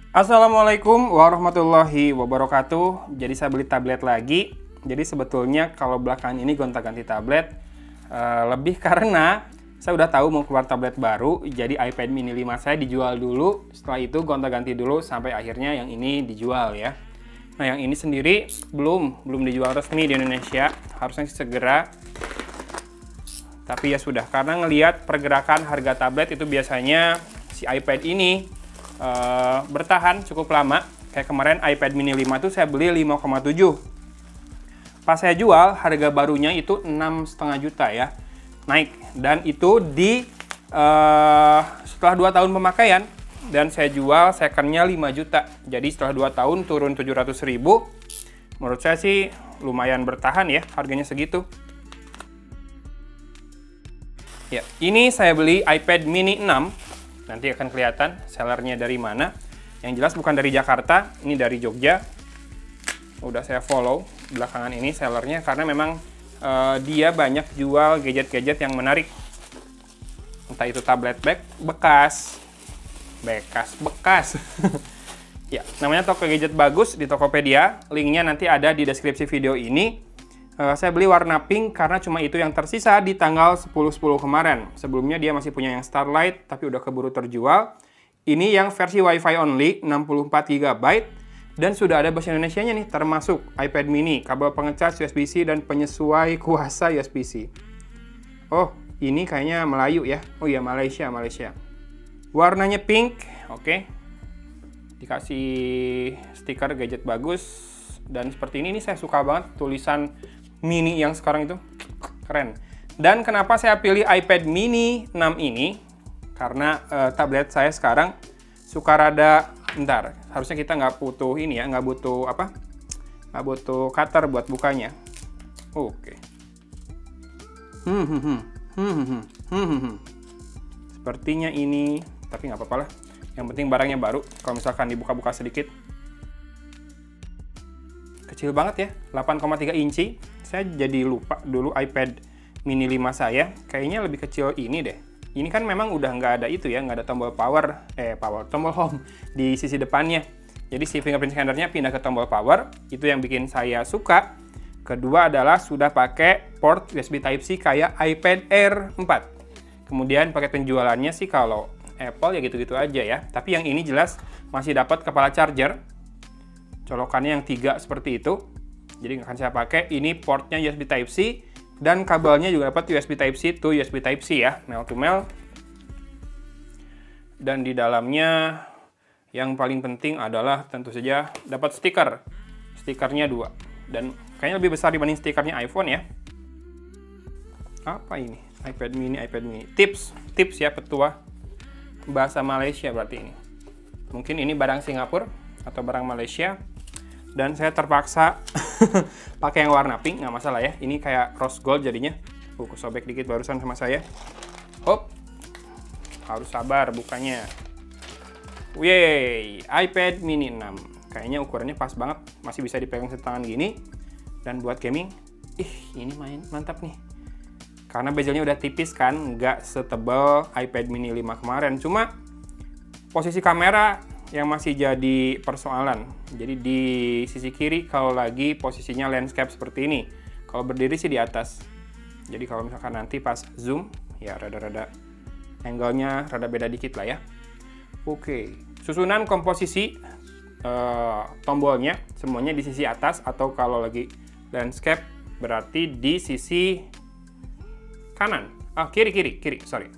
Assalamualaikum warahmatullahi wabarakatuh. Jadi saya beli tablet lagi. Jadi sebetulnya kalau belakangan ini gonta-ganti tablet lebih karena saya udah tahu mau keluar tablet baru. Jadi iPad mini 5 saya dijual dulu. Setelah itu gonta-ganti dulu sampai akhirnya yang ini dijual ya. Nah, yang ini sendiri belum dijual resmi di Indonesia. Harusnya segera. Tapi ya sudah, karena ngelihat pergerakan harga tablet itu biasanya si iPad ini bertahan cukup lama. Kayak kemarin iPad mini 5 tuh saya beli 5,7. Pas saya jual, harga barunya itu 6,5 juta ya. Naik. Dan itu di setelah 2 tahun pemakaian. Dan saya jual secondnya 5 juta. Jadi setelah 2 tahun turun 700.000. Menurut saya sih lumayan bertahan ya harganya segitu. Ya, ini saya beli iPad mini 6. Nanti akan kelihatan sellernya dari mana. Yang jelas bukan dari Jakarta, ini dari Jogja. Udah saya follow belakangan ini sellernya karena memang dia banyak jual gadget-gadget yang menarik. Entah itu tablet bekas. Ya, namanya toko gadget bagus di Tokopedia. Linknya nanti ada di deskripsi video ini. Saya beli warna pink karena cuma itu yang tersisa di tanggal 10/10 kemarin. Sebelumnya dia masih punya yang Starlight, tapi udah keburu terjual. Ini yang versi Wi-Fi only, 64 GB. Dan sudah ada bahasa Indonesianya nih, termasuk iPad mini, kabel pengecas USB-C, dan penyesuai kuasa USB-C. Oh, ini kayaknya Melayu ya. Oh iya, Malaysia. Warnanya pink, oke. Dikasih stiker gadget bagus. Dan seperti ini saya suka banget tulisan mini yang sekarang itu keren. Dan kenapa saya pilih iPad mini 6 ini? Karena tablet saya sekarang suka rada harusnya kita nggak butuh ini ya, nggak butuh cutter buat bukanya. Oke. Sepertinya ini, tapi nggak apa-apa lah. Yang penting barangnya baru. Kalau misalkan dibuka-buka sedikit, kecil banget ya, 8,3 inci. Saya jadi lupa dulu iPad mini 5 saya, kayaknya lebih kecil ini deh. Ini kan memang udah nggak ada itu ya, nggak ada tombol tombol home di sisi depannya. Jadi si fingerprint scannernya pindah ke tombol power, itu yang bikin saya suka. Kedua adalah sudah pakai port USB Type-C kayak iPad Air 4. Kemudian pakai penjualannya sih kalau Apple ya gitu-gitu aja ya. Tapi yang ini jelas masih dapat kepala charger. Colokannya yang 3 seperti itu. Jadi akan saya pakai. Ini portnya USB Type-C. Dan kabelnya juga dapat USB Type-C to USB Type-C ya. Male to male. Dan di dalamnya yang paling penting adalah tentu saja dapat stiker. Stikernya 2. Dan kayaknya lebih besar dibanding stikernya iPhone ya. Apa ini? iPad mini. Tips ya, petua. Bahasa Malaysia berarti ini. Mungkin ini barang Singapura atau barang Malaysia. Dan saya terpaksa pakai yang warna pink, nggak masalah ya. Ini kayak rose gold jadinya. Kesobek dikit barusan sama saya. Hop. Harus sabar bukanya. Yeay, iPad mini 6. Kayaknya ukurannya pas banget. Masih bisa dipegang setangan gini. Dan buat gaming, ini mantap nih. Karena bezelnya udah tipis kan, nggak setebal iPad mini 5 kemarin. Cuma posisi kamera yang masih jadi persoalan. Jadi di sisi kiri kalau lagi posisinya landscape seperti ini. Kalau berdiri sih di atas. Jadi kalau misalkan nanti pas zoom, ya rada-rada angle-nya rada beda dikit lah ya. Oke, susunan komposisi tombolnya semuanya di sisi atas, atau kalau lagi landscape berarti di sisi kanan. Kiri, sorry.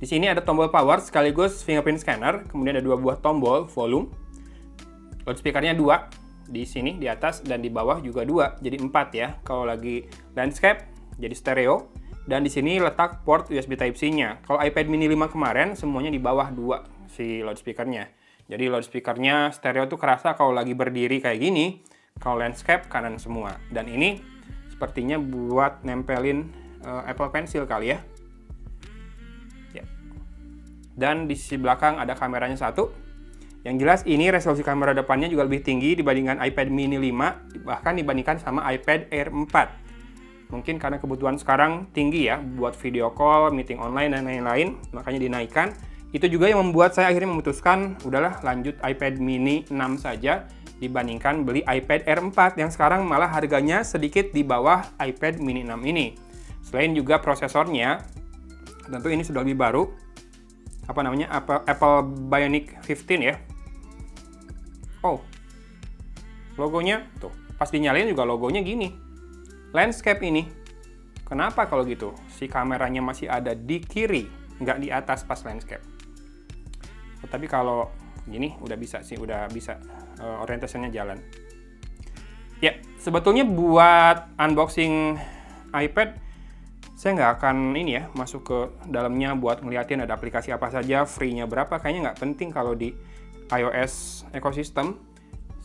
Di sini ada tombol power sekaligus fingerprint scanner, kemudian ada 2 buah tombol volume. Loudspeakernya 2 di sini di atas dan di bawah juga 2, jadi 4 ya. Kalau lagi landscape jadi stereo, dan di sini letak port USB Type-C-nya. Kalau iPad mini 5 kemarin semuanya di bawah 2 si loudspeakernya. Jadi loudspeakernya stereo tuh kerasa kalau lagi berdiri kayak gini, kalau landscape kanan semua. Dan ini sepertinya buat nempelin Apple Pencil kali ya. Dan di sisi belakang ada kameranya 1. Yang jelas ini resolusi kamera depannya juga lebih tinggi dibandingkan iPad mini 5, bahkan dibandingkan sama iPad Air 4. Mungkin karena kebutuhan sekarang tinggi ya, buat video call, meeting online, dan lain-lain, makanya dinaikkan. Itu juga yang membuat saya akhirnya memutuskan, udahlah lanjut iPad mini 6 saja dibandingkan beli iPad Air 4 yang sekarang malah harganya sedikit di bawah iPad mini 6 ini. Selain juga prosesornya, tentu ini sudah lebih baru, Apple Bionic 15 ya. Oh, logonya tuh, pas dinyalain juga logonya gini. Landscape ini. Kenapa kalau gitu? Si kameranya masih ada di kiri, nggak di atas pas landscape. Tapi kalau gini udah bisa sih, udah bisa orientasinya jalan. Ya, sebetulnya buat unboxing iPad saya nggak akan ini ya masuk ke dalamnya buat ngeliatin ada aplikasi apa saja, free-nya berapa, kayaknya nggak penting kalau di iOS ekosistem.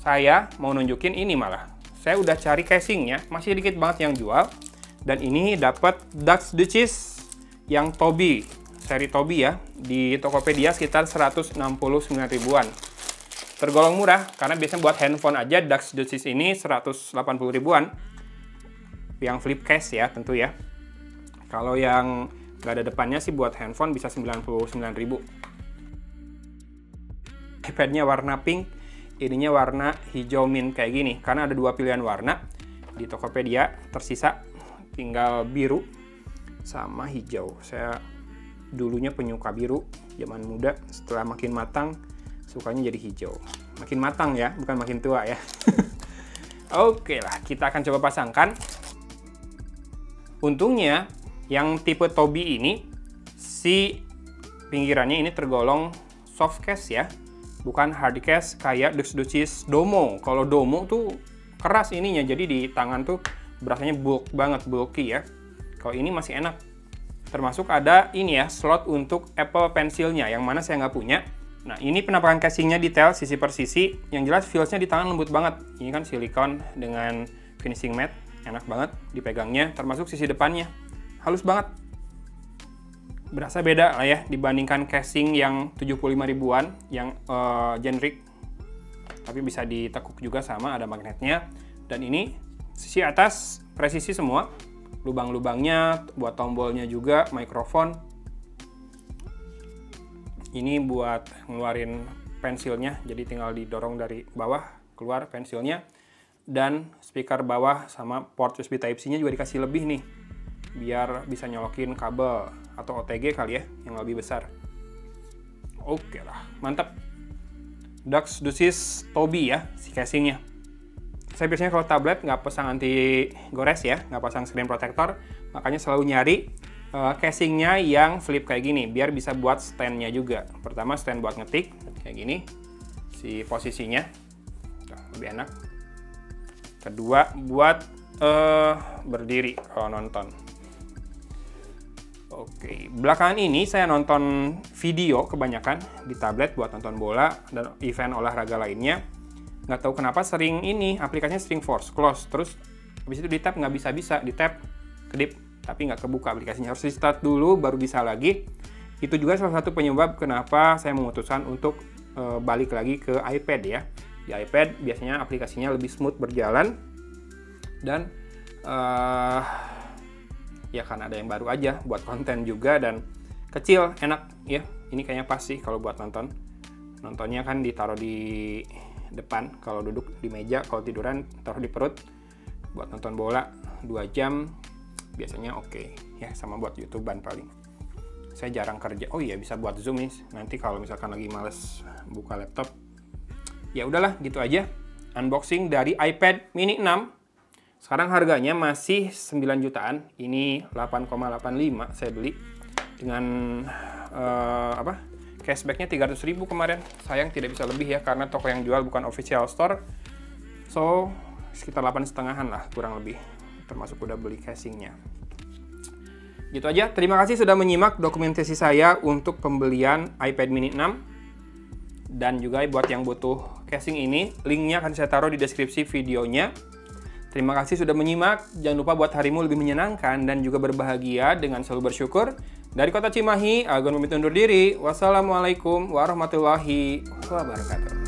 Saya mau nunjukin ini malah. Saya udah cari casingnya, masih dikit banget yang jual. Dan ini dapat Dux Duchess yang Toby, seri Toby ya, di Tokopedia sekitar 169 ribuan. Tergolong murah, karena biasanya buat handphone aja Dux Duchess ini 180 ribuan. Yang flip case ya, tentu ya. Kalau yang nggak ada depannya sih buat handphone bisa 99 ribu. iPad-nya warna pink, ininya warna hijau mint kayak gini. Karena ada dua pilihan warna di Tokopedia, tersisa tinggal biru sama hijau. Saya dulunya penyuka biru, zaman muda, setelah makin matang, sukanya jadi hijau. Makin matang ya, bukan makin tua ya. Oke lah, kita akan coba pasangkan. Untungnya, yang tipe Toby ini, si pinggirannya ini tergolong soft case ya, bukan hard case kayak Dux Duchess Domo. Kalau Domo tuh keras ininya, jadi di tangan tuh berasanya bulk banget, bulky ya. Kalau ini masih enak. Termasuk ada ini ya, slot untuk Apple Pencil-nya, yang mana saya nggak punya. Nah, ini penampakan casingnya detail, sisi per sisi. Yang jelas feels-nya di tangan lembut banget. Ini kan silikon dengan finishing matte, enak banget dipegangnya. Termasuk sisi depannya, halus banget. Berasa beda lah ya dibandingkan casing yang 75 ribuan yang generic, tapi bisa ditekuk juga sama, ada magnetnya. Dan ini sisi atas presisi semua, lubang-lubangnya buat tombolnya juga, mikrofon. Ini buat ngeluarin pensilnya, jadi tinggal didorong dari bawah keluar pensilnya. Dan speaker bawah sama port USB Type-C-nya juga dikasih lebih nih, biar bisa nyolokin kabel atau OTG kali ya, yang lebih besar. Oke lah, mantap. Dux Duchess Toby ya, si casingnya. Saya biasanya kalau tablet nggak pasang anti gores ya, nggak pasang screen protector, makanya selalu nyari casingnya yang flip kayak gini, biar bisa buat standnya juga. Pertama stand buat ngetik, kayak gini, si posisinya, lebih enak. Kedua buat berdiri kalau nonton. Oke, belakangan ini saya nonton video kebanyakan di tablet buat nonton bola dan event olahraga lainnya. Nggak tahu kenapa sering ini, aplikasinya sering force close, terus habis itu di tap nggak bisa, di tap kedip, tapi nggak kebuka aplikasinya. Harus di start dulu baru bisa lagi. Itu juga salah satu penyebab kenapa saya memutuskan untuk balik lagi ke iPad ya. Di iPad biasanya aplikasinya lebih smooth berjalan dan ya kan ada yang baru aja buat konten juga, dan kecil, enak ya. Ini kayaknya pas sih kalau buat nonton. Nontonnya kan ditaruh di depan, kalau duduk di meja, kalau tiduran taruh di perut. Buat nonton bola 2 jam biasanya oke ya, sama buat YouTubean paling. Saya jarang kerja. Oh iya, bisa buat Zoom nih. Nanti kalau misalkan lagi males buka laptop. Ya udahlah, gitu aja. Unboxing dari iPad mini 6. Sekarang harganya masih 9 jutaan. Ini 8,85 saya beli. Dengan cashbacknya 300 ribu kemarin. Sayang tidak bisa lebih ya, karena toko yang jual bukan official store. So, sekitar 8,5-an lah kurang lebih. Termasuk udah beli casingnya. Gitu aja. Terima kasih sudah menyimak dokumentasi saya untuk pembelian iPad mini 6. Dan juga buat yang butuh casing ini, linknya akan saya taruh di deskripsi videonya. Terima kasih sudah menyimak. Jangan lupa buat harimu lebih menyenangkan dan juga berbahagia dengan selalu bersyukur. Dari Kota Cimahi, Agon pamit undur diri. Wassalamualaikum warahmatullahi wabarakatuh.